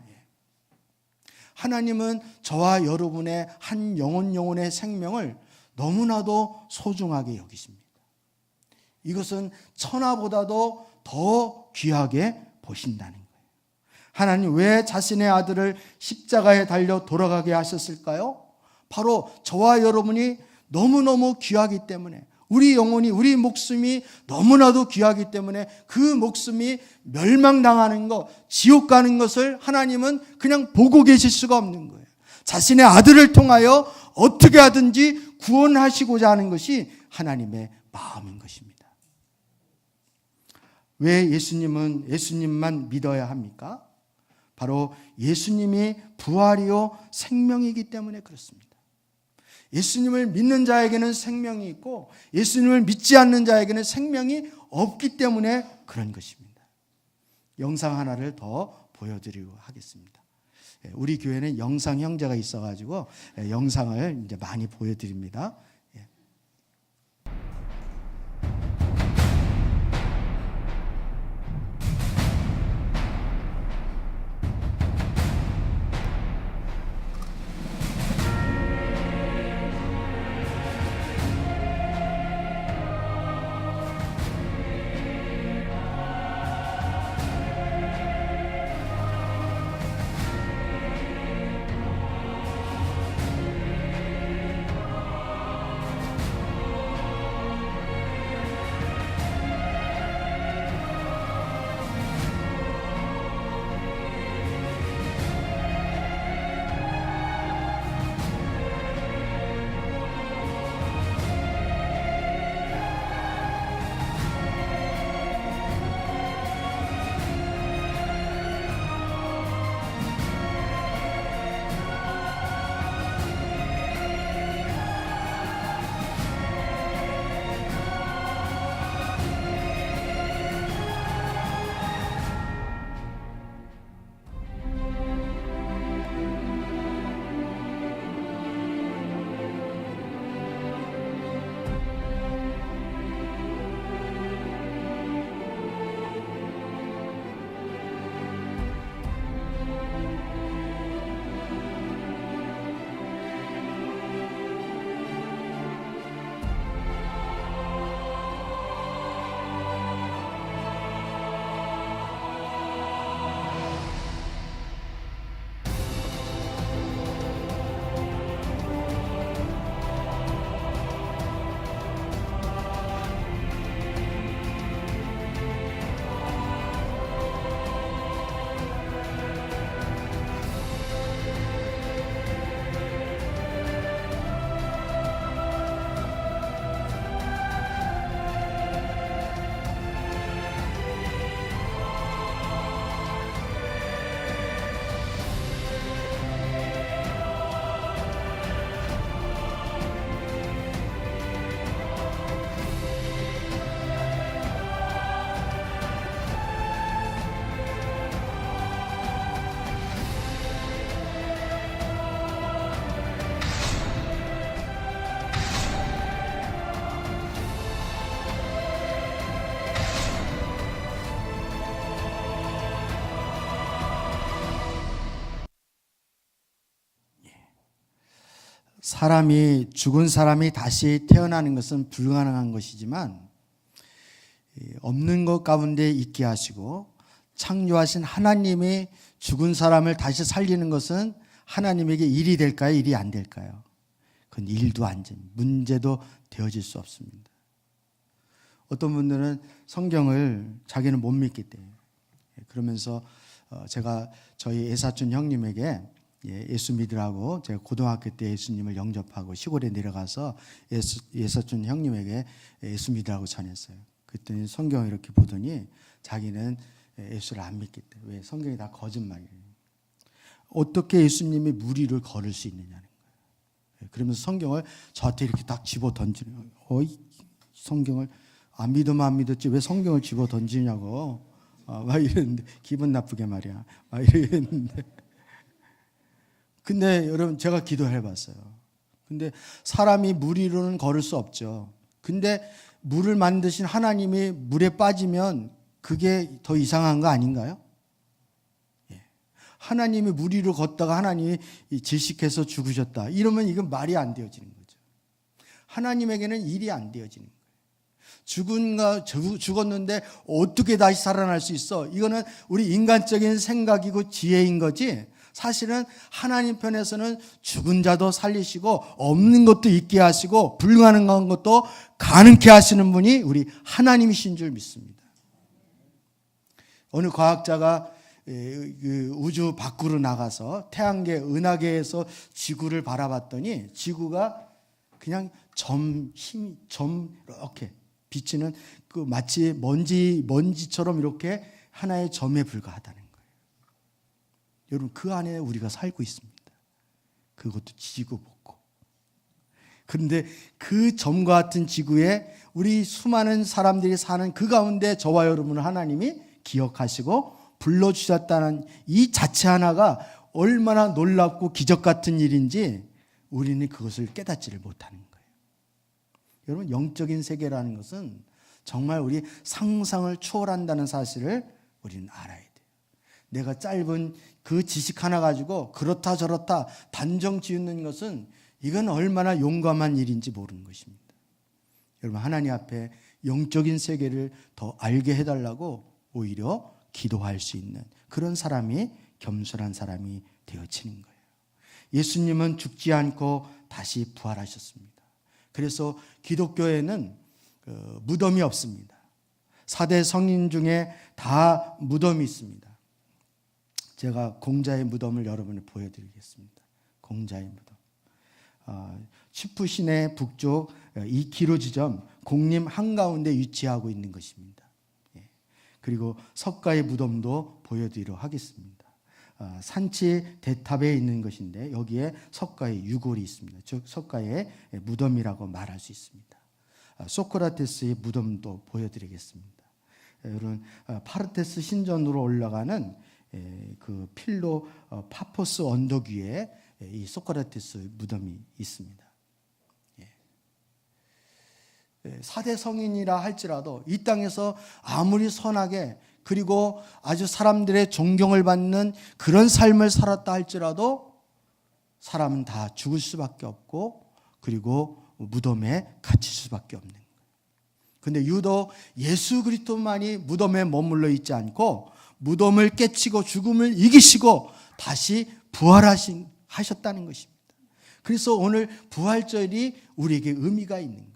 하나님은 저와 여러분의 한 영혼의 생명을 너무나도 소중하게 여기십니다. 이것은 천하보다도 더 귀하게 보신다는 거예요. 하나님 왜 자신의 아들을 십자가에 달려 돌아가게 하셨을까요? 바로 저와 여러분이 너무너무 귀하기 때문에 우리 영혼이 우리 목숨이 너무나도 귀하기 때문에 그 목숨이 멸망당하는 것, 지옥 가는 것을 하나님은 그냥 보고 계실 수가 없는 거예요. 자신의 아들을 통하여 어떻게 하든지 구원하시고자 하는 것이 하나님의 마음인 것입니다. 왜 예수님만 믿어야 합니까? 바로 예수님이 부활이요 생명이기 때문에 그렇습니다. 예수님을 믿는 자에게는 생명이 있고 예수님을 믿지 않는 자에게는 생명이 없기 때문에 그런 것입니다. 영상 하나를 더 보여드리고 하겠습니다. 우리 교회는 영상 형제가 있어가지고 영상을 이제 많이 보여드립니다. 사람이 죽은 사람이 다시 태어나는 것은 불가능한 것이지만 없는 것 가운데 있게 하시고 창조하신 하나님이 죽은 사람을 다시 살리는 것은 하나님에게 일이 될까요? 일이 안 될까요? 그건 일도 안 됩니다. 문제도 되어질 수 없습니다. 어떤 분들은 성경을 자기는 못 믿겠대요. 그러면서 제가 저희 예사촌 형님에게 예수 믿으라고 제가 고등학교 때 예수님을 영접하고 시골에 내려가서 예사촌 형님에게 예수 믿으라고 전했어요. 그랬더니 성경을 이렇게 보더니 자기는 예수를 안 믿겠대. 왜? 성경이 다 거짓말이에요. 어떻게 예수님이 무리를 걸을 수 있느냐는 거예요. 그러면서 성경을 저한테 이렇게 딱 집어 던지는 거예요. 성경을 안 믿으면 안 믿었지 왜 성경을 집어 던지냐고 막 이랬는데 기분 나쁘게 말이야. 막 이랬는데 근데 여러분 제가 기도해 봤어요. 근데 사람이 물 위로는 걸을 수 없죠. 근데 물을 만드신 하나님이 물에 빠지면 그게 더 이상한 거 아닌가요? 하나님이 물 위로 걷다가 하나님이 질식해서 죽으셨다. 이러면 이건 말이 안 되어지는 거죠. 하나님에게는 일이 안 되어지는 거예요. 죽었는데 어떻게 다시 살아날 수 있어? 이거는 우리 인간적인 생각이고 지혜인 거지. 사실은 하나님 편에서는 죽은 자도 살리시고 없는 것도 있게 하시고 불가능한 것도 가능케 하시는 분이 우리 하나님이신 줄 믿습니다. 어느 과학자가 우주 밖으로 나가서 태양계 은하계에서 지구를 바라봤더니 지구가 그냥 점 이렇게 비치는 그 마치 먼지처럼 이렇게 하나의 점에 불과하다는 거예요. 여러분 그 안에 우리가 살고 있습니다. 그것도 지구 복고. 그런데 그 점과 같은 지구에 우리 수많은 사람들이 사는 그 가운데 저와 여러분을 하나님이 기억하시고 불러주셨다는 이 자체 하나가 얼마나 놀랍고 기적 같은 일인지 우리는 그것을 깨닫지를 못하는 거예요. 여러분 영적인 세계라는 것은 정말 우리 상상을 초월한다는 사실을 우리는 알아야 돼요. 내가 짧은 그 지식 하나 가지고 그렇다 저렇다 단정 지으는 것은 이건 얼마나 용감한 일인지 모르는 것입니다. 여러분 하나님 앞에 영적인 세계를 더 알게 해달라고 오히려 기도할 수 있는 그런 사람이 겸손한 사람이 되어지는 거예요. 예수님은 죽지 않고 다시 부활하셨습니다. 그래서 기독교에는 무덤이 없습니다. 4대 성인 중에 다 무덤이 있습니다. 제가 공자의 무덤을 여러분에 보여드리겠습니다. 공자의 무덤. 치프 시내 북쪽 2km 지점 공림 한가운데 위치하고 있는 것입니다. 그리고 석가의 무덤도 보여드리도록 하겠습니다. 산치 대탑에 있는 것인데 여기에 석가의 유골이 있습니다. 즉 석가의 무덤이라고 말할 수 있습니다. 소크라테스의 무덤도 보여드리겠습니다. 여러분 파르테스 신전으로 올라가는 그 필로 파포스 언덕 위에 이 소크라테스 무덤이 있습니다. 4대 성인이라 할지라도 이 땅에서 아무리 선하게 그리고 아주 사람들의 존경을 받는 그런 삶을 살았다 할지라도 사람은 다 죽을 수밖에 없고 그리고 무덤에 갇힐 수밖에 없는 거예요. 그런데 유독 예수 그리스도만이 무덤에 머물러 있지 않고 무덤을 깨치고 죽음을 이기시고 다시 부활하셨다는 것입니다. 그래서 오늘 부활절이 우리에게 의미가 있는 거예요.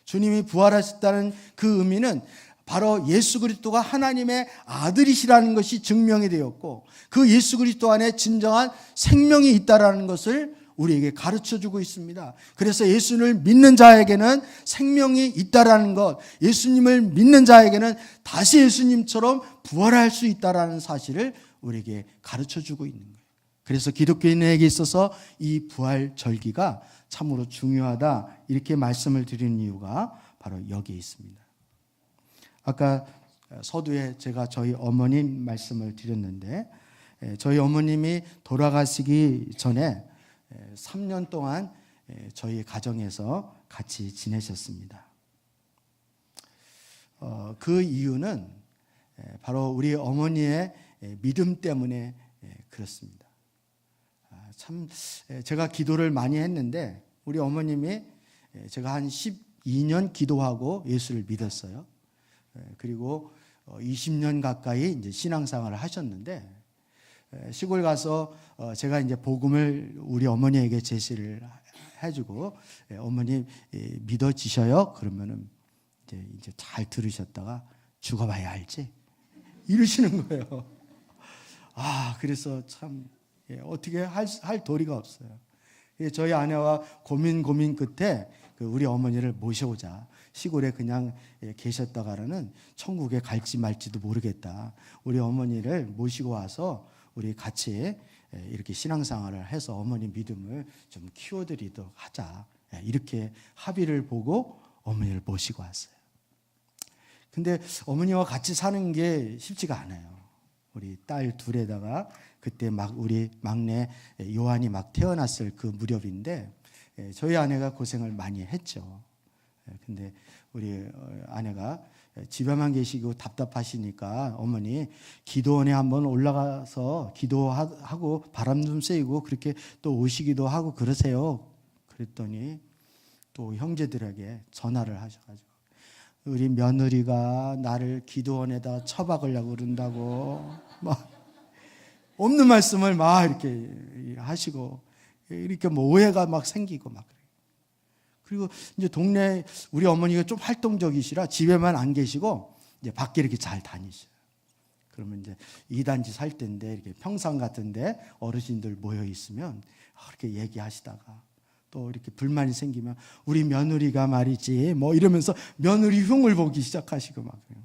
주님이 부활하셨다는 그 의미는 바로 예수 그리스도가 하나님의 아들이시라는 것이 증명이 되었고 그 예수 그리스도 안에 진정한 생명이 있다라는 것을 우리에게 가르쳐주고 있습니다. 그래서 예수를 믿는 자에게는 생명이 있다라는 것, 예수님을 믿는 자에게는 다시 예수님처럼 부활할 수 있다라는 사실을 우리에게 가르쳐주고 있는 거예요. 그래서 기독교인에게 있어서 이 부활 절기가 참으로 중요하다 이렇게 말씀을 드리는 이유가 바로 여기에 있습니다. 아까 서두에 제가 저희 어머님 말씀을 드렸는데 저희 어머님이 돌아가시기 전에 3년 동안 저희 가정에서 같이 지내셨습니다. 그 이유는 바로 우리 어머니의 믿음 때문에 그렇습니다. 참 제가 기도를 많이 했는데 우리 어머님이 제가 한 12년 기도하고 예수를 믿었어요. 그리고 20년 가까이 이제 신앙생활을 하셨는데 시골 가서 제가 이제 복음을 우리 어머니에게 제시를 해주고 어머니 믿어지셔요? 그러면은 이제 잘 들으셨다가 죽어봐야 알지 이러시는 거예요. 그래서 참 어떻게 할 도리가 없어요. 저희 아내와 고민 끝에 우리 어머니를 모셔오자. 시골에 그냥 계셨다가는 천국에 갈지 말지도 모르겠다. 우리 어머니를 모시고 와서 우리 같이 이렇게 신앙생활을 해서 어머니 믿음을 좀 키워드리도록 하자. 이렇게 합의를 보고 어머니를 모시고 왔어요. 근데 어머니와 같이 사는 게 쉽지가 않아요. 우리 딸 둘에다가 그때 막 우리 막내 요한이 막 태어났을 그 무렵인데 저희 아내가 고생을 많이 했죠. 근데 우리 아내가 집에만 계시고 답답하시니까 어머니 기도원에 한번 올라가서 기도하고 바람 좀 쐬고 그렇게 또 오시기도 하고 그러세요. 그랬더니 또 형제들에게 전화를 하셔가지고 우리 며느리가 나를 기도원에다 처박으려고 그런다고 막 없는 말씀을 막 이렇게 하시고 이렇게 뭐 오해가 막 생기고 막 그래요. 그리고 이제 동네 우리 어머니가 좀 활동적이시라 집에만 안 계시고 이제 밖에 이렇게 잘 다니셔요. 그러면 이제 2단지 살 때인데 이렇게 평상 같은데 어르신들 모여 있으면 그렇게 얘기하시다가 또 이렇게 불만이 생기면 우리 며느리가 말이지 뭐 이러면서 며느리 흉을 보기 시작하시고 막 그래요.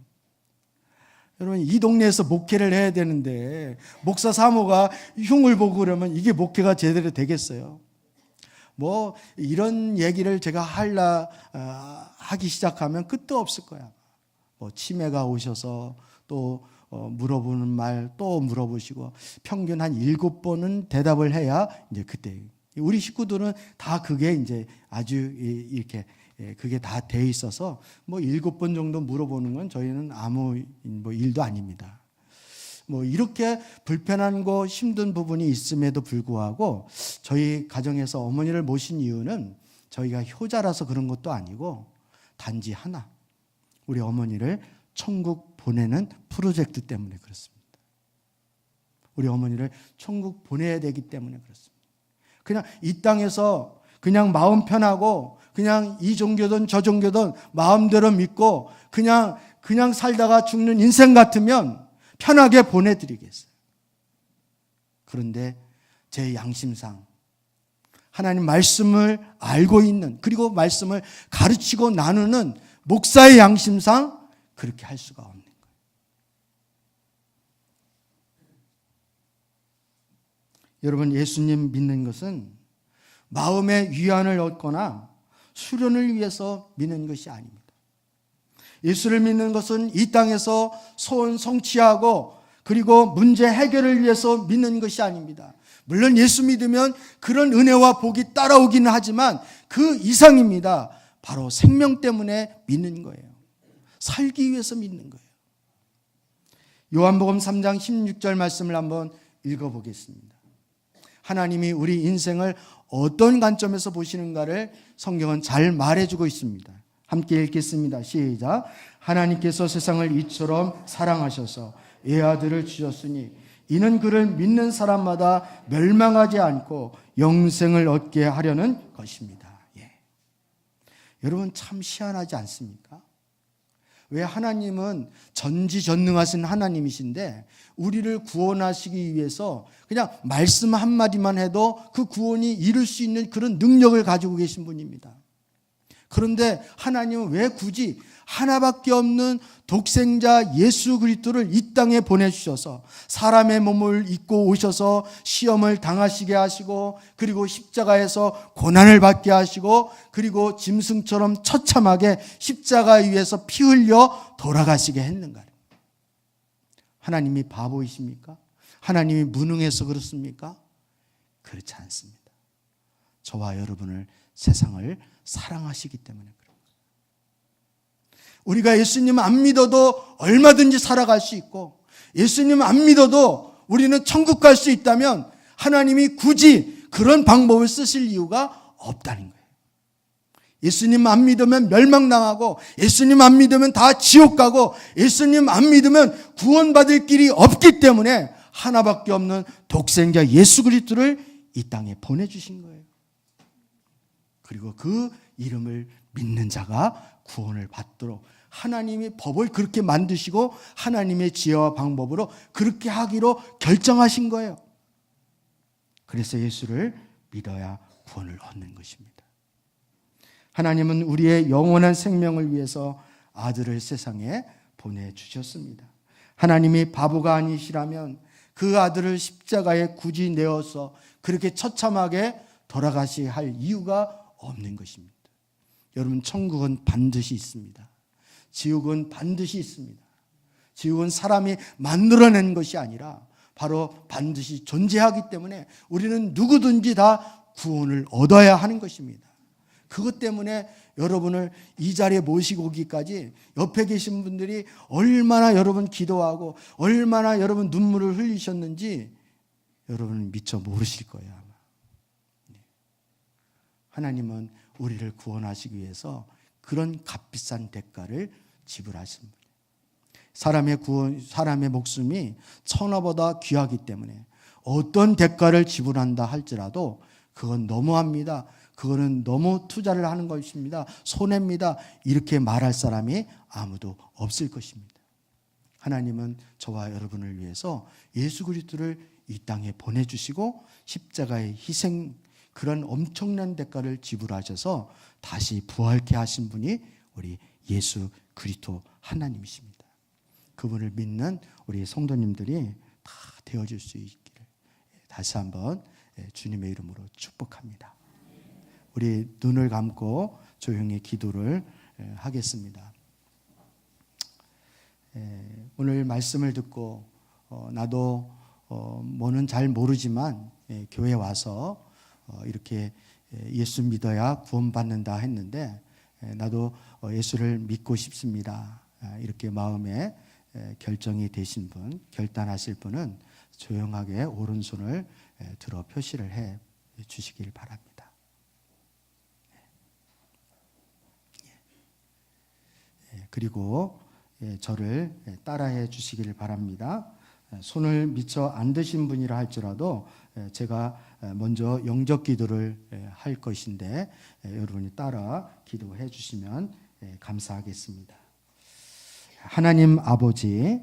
여러분 이 동네에서 목회를 해야 되는데 목사 사모가 흉을 보고 그러면 이게 목회가 제대로 되겠어요? 뭐 이런 얘기를 제가 하기 시작하면 끝도 없을 거야. 뭐 치매가 오셔서 또 물어보는 말 또 물어보시고 평균 한 7번은 대답을 해야 이제 그때 우리 식구들은 다 그게 이제 아주 이렇게 그게 다 돼 있어서 뭐 7번 정도 물어보는 건 저희는 아무 뭐 일도 아닙니다. 뭐 이렇게 불편한 거 힘든 부분이 있음에도 불구하고 저희 가정에서 어머니를 모신 이유는 저희가 효자라서 그런 것도 아니고 단지 하나, 우리 어머니를 천국 보내는 프로젝트 때문에 그렇습니다. 우리 어머니를 천국 보내야 되기 때문에 그렇습니다. 그냥 이 땅에서 그냥 마음 편하고 그냥 이 종교든 저 종교든 마음대로 믿고 그냥 살다가 죽는 인생 같으면 편하게 보내드리겠어요. 그런데 제 양심상 하나님 말씀을 알고 있는 그리고 말씀을 가르치고 나누는 목사의 양심상 그렇게 할 수가 없는 거예요. 여러분 예수님 믿는 것은 마음의 위안을 얻거나 수련을 위해서 믿는 것이 아닙니다. 예수를 믿는 것은 이 땅에서 소원 성취하고 그리고 문제 해결을 위해서 믿는 것이 아닙니다. 물론 예수 믿으면 그런 은혜와 복이 따라오기는 하지만 그 이상입니다. 바로 생명 때문에 믿는 거예요. 살기 위해서 믿는 거예요. 요한복음 3장 16절 말씀을 한번 읽어보겠습니다. 하나님이 우리 인생을 어떤 관점에서 보시는가를 성경은 잘 말해주고 있습니다. 함께 읽겠습니다. 시작. 하나님께서 세상을 이처럼 사랑하셔서 애아들을 주셨으니 이는 그를 믿는 사람마다 멸망하지 않고 영생을 얻게 하려는 것입니다. 여러분 참 희한하지 않습니까? 왜 하나님은 전지전능하신 하나님이신데 우리를 구원하시기 위해서 그냥 말씀 한마디만 해도 그 구원이 이룰 수 있는 그런 능력을 가지고 계신 분입니다. 그런데 하나님은 왜 굳이 하나밖에 없는 독생자 예수 그리스도를 이 땅에 보내주셔서 사람의 몸을 입고 오셔서 시험을 당하시게 하시고 그리고 십자가에서 고난을 받게 하시고 그리고 짐승처럼 처참하게 십자가 위에서 피 흘려 돌아가시게 했는가? 하나님이 바보이십니까? 하나님이 무능해서 그렇습니까? 그렇지 않습니다. 저와 여러분을 세상을 사랑하시기 때문에 그런 거예요. 우리가 예수님 안 믿어도 얼마든지 살아갈 수 있고 예수님 안 믿어도 우리는 천국 갈 수 있다면 하나님이 굳이 그런 방법을 쓰실 이유가 없다는 거예요. 예수님 안 믿으면 멸망당하고, 예수님 안 믿으면 다 지옥 가고, 예수님 안 믿으면 구원받을 길이 없기 때문에 하나밖에 없는 독생자 예수 그리스도를 이 땅에 보내주신 거예요. 그리고 그 이름을 믿는 자가 구원을 받도록 하나님이 법을 그렇게 만드시고 하나님의 지혜와 방법으로 그렇게 하기로 결정하신 거예요. 그래서 예수를 믿어야 구원을 얻는 것입니다. 하나님은 우리의 영원한 생명을 위해서 아들을 세상에 보내주셨습니다. 하나님이 바보가 아니시라면 그 아들을 십자가에 굳이 내어서 그렇게 처참하게 돌아가셔야 할 이유가 없는 것입니다. 여러분, 천국은 반드시 있습니다. 지옥은 반드시 있습니다. 지옥은 사람이 만들어낸 것이 아니라 바로 반드시 존재하기 때문에 우리는 누구든지 다 구원을 얻어야 하는 것입니다. 그것 때문에 여러분을 이 자리에 모시고 오기까지 옆에 계신 분들이 얼마나 여러분 기도하고 얼마나 여러분 눈물을 흘리셨는지 여러분은 미처 모르실 거예요, 아마. 하나님은 우리를 구원하시기 위해서 그런 값비싼 대가를 지불하신 분이에요. 사람의 목숨이 천하보다 귀하기 때문에 어떤 대가를 지불한다 할지라도 그건 너무합니다. 그거는 너무 투자를 하는 것입니다. 손해입니다. 이렇게 말할 사람이 아무도 없을 것입니다. 하나님은 저와 여러분을 위해서 예수 그리스도를 이 땅에 보내주시고 십자가의 희생, 그런 엄청난 대가를 지불하셔서 다시 부활케 하신 분이 우리 예수 그리스도 하나님이십니다. 그분을 믿는 우리 성도님들이 다 되어질 수 있기를 다시 한번 주님의 이름으로 축복합니다. 우리 눈을 감고 조용히 기도를 하겠습니다. 오늘 말씀을 듣고 나도 뭐는 잘 모르지만 교회 와서 이렇게 예수 믿어야 구원받는다 했는데 나도 예수를 믿고 싶습니다. 이렇게 마음에 결정이 되신 분, 결단하실 분은 조용하게 오른손을 들어 표시를 해 주시길 바랍니다. 그리고 저를 따라해 주시기를 바랍니다. 손을 미처 안 드신 분이라 할지라도 제가 먼저 영접 기도를 할 것인데 여러분이 따라 기도해 주시면 감사하겠습니다. 하나님 아버지,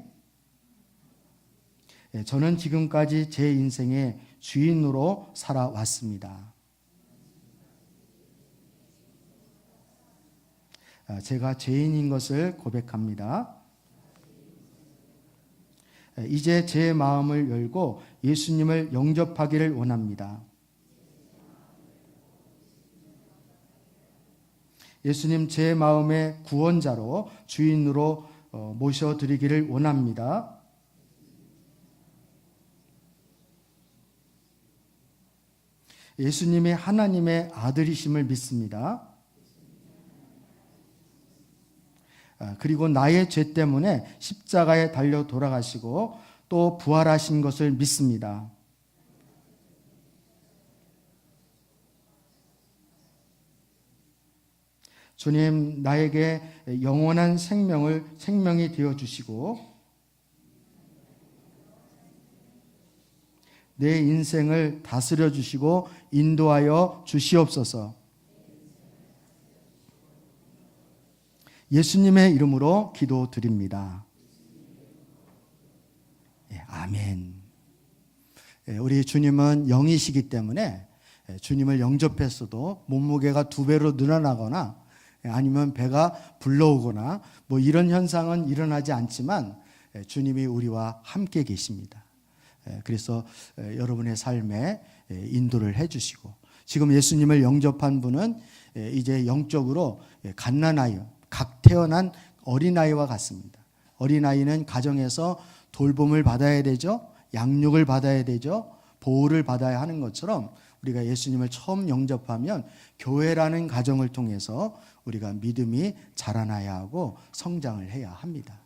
저는 지금까지 제 인생의 주인으로 살아왔습니다. 제가 죄인인 것을 고백합니다. 이제 제 마음을 열고 예수님을 영접하기를 원합니다. 예수님, 제 마음의 구원자로 주인으로 모셔드리기를 원합니다. 예수님이 하나님의 아들이심을 믿습니다. 그리고 나의 죄 때문에 십자가에 달려 돌아가시고 또 부활하신 것을 믿습니다. 주님, 나에게 영원한 생명이 되어 주시고 내 인생을 다스려 주시고 인도하여 주시옵소서. 예수님의 이름으로 기도드립니다. 아멘. 우리 주님은 영이시기 때문에 주님을 영접했어도 몸무게가 2배로 늘어나거나 아니면 배가 불러오거나 뭐 이런 현상은 일어나지 않지만 주님이 우리와 함께 계십니다. 그래서 여러분의 삶에 인도를 해주시고 지금 예수님을 영접한 분은 이제 영적으로 갓난아이요, 각 태어난 어린아이와 같습니다. 어린아이는 가정에서 돌봄을 받아야 되죠. 양육을 받아야 되죠. 보호를 받아야 하는 것처럼 우리가 예수님을 처음 영접하면 교회라는 가정을 통해서 우리가 믿음이 자라나야 하고 성장을 해야 합니다.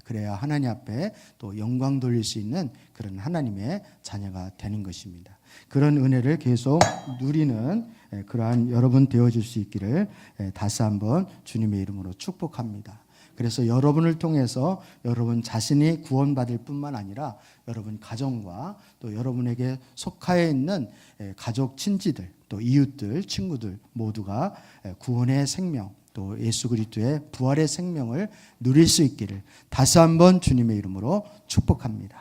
그래야 하나님 앞에 또 영광 돌릴 수 있는 그런 하나님의 자녀가 되는 것입니다. 그런 은혜를 계속 누리는 그러한 여러분 되어질 수 있기를 다시 한번 주님의 이름으로 축복합니다. 그래서 여러분을 통해서 여러분 자신이 구원받을 뿐만 아니라 여러분 가정과 또 여러분에게 속하여 있는 가족 친지들 또 이웃들 친구들 모두가 구원의 생명 또 예수 그리스도의 부활의 생명을 누릴 수 있기를 다시 한번 주님의 이름으로 축복합니다.